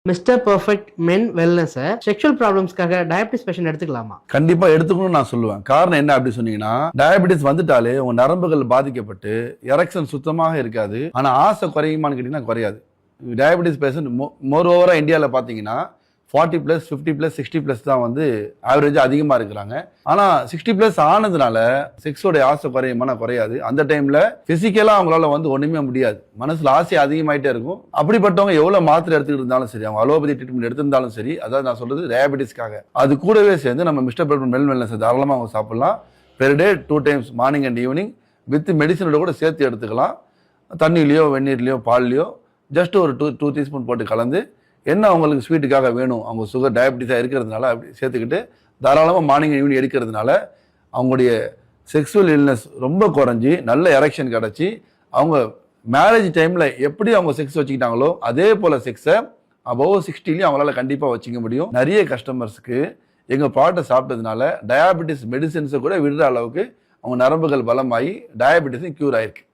Mister Perfect Men Wellness sexual ப்ராப்ளம்ஸ்க்காக diabetes patient எடுத்துக்கலாமா? கண்டிப்பா எடுத்துக்கணும்னு நான் சொல்லுவேன். காரணம் என்ன அப்படி சொன்னீங்கன்னா, டயபிட்டிஸ் வந்துட்டாலே உங்க நரம்புகள் பாதிக்கப்பட்டு எரெக்ஷன் சுத்தமாக இருக்காது. ஆனா ஆசை குறையுமான்னு கேட்டீங்கன்னா குறையாது. டயபிட்டிஸ் பேஷண்ட் மோர் ஓவரா இந்தியாவில் பார்த்தீங்கன்னா 40+, 50+, 60+ தான் வந்து ஆவரேஜாக அதிகமாக இருக்கிறாங்க. ஆனால் 60+ ஆனதுனால செக்ஸோடைய ஆசை குறையுமானா குறையாது. அந்த டைமில் ஃபிசிக்கலாக அவங்களால வந்து ஒன்றுமே முடியாது. மனசில் ஆசை அதிகமாகிட்டே இருக்கும். அப்படிப்பட்டவங்க எவ்வளோ மாத்திரை எடுத்துக்கிட்டு இருந்தாலும் சரி, அவங்க அலோபதி ட்ரீட்மெண்ட் எடுத்திருந்தாலும் சரி, அதாவது நான் சொல்கிறது டயபிட்டிஸ்க்காக, அது கூடவே சேர்ந்து நம்ம மிஸ்டர் பர்ஃபெக்ட் மென் வெல்னஸ் தாராளமாக அவங்க சாப்பிட்லாம். Per day 2 times morning and evening with மெடிசனோட கூட சேர்த்து எடுத்துக்கலாம். தண்ணியிலையோ வெந்நீர்லையோ பால்லையோ ஜஸ்ட் ஒரு 2 டீஸ்பூன் போட்டு கலந்து என்ன அவங்களுக்கு ஸ்வீட்டுக்காக வேணும், அவங்க சுகர் டயபிட்டிஸாக இருக்கிறதுனால அப்படி சேர்த்துக்கிட்டு தாராளமாக மார்னிங் ஈவினிங் எடுக்கிறதுனால அவங்களுடைய செக்ஸுவல் இல்னஸ் ரொம்ப குறைஞ்சி நல்ல எரெக்ஷன் கிடச்சி அவங்க மேரேஜ் டைமில் எப்படி அவங்க செக்ஸ் வச்சுக்கிட்டாங்களோ அதே போல் செக்ஸை அபவ் 60 அவங்களால கண்டிப்பாக வச்சுக்க முடியும். நிறைய கஸ்டமர்ஸுக்கு எங்கள் ப்ராடக்ட்டை சாப்பிட்டதுனால டயாபிட்டிஸ் மெடிசின்ஸை கூட விடுற அளவுக்கு அவங்க நரம்புகள் பலமாகி டயாபிட்டிஸும் க்யூர் ஆயிருக்கு.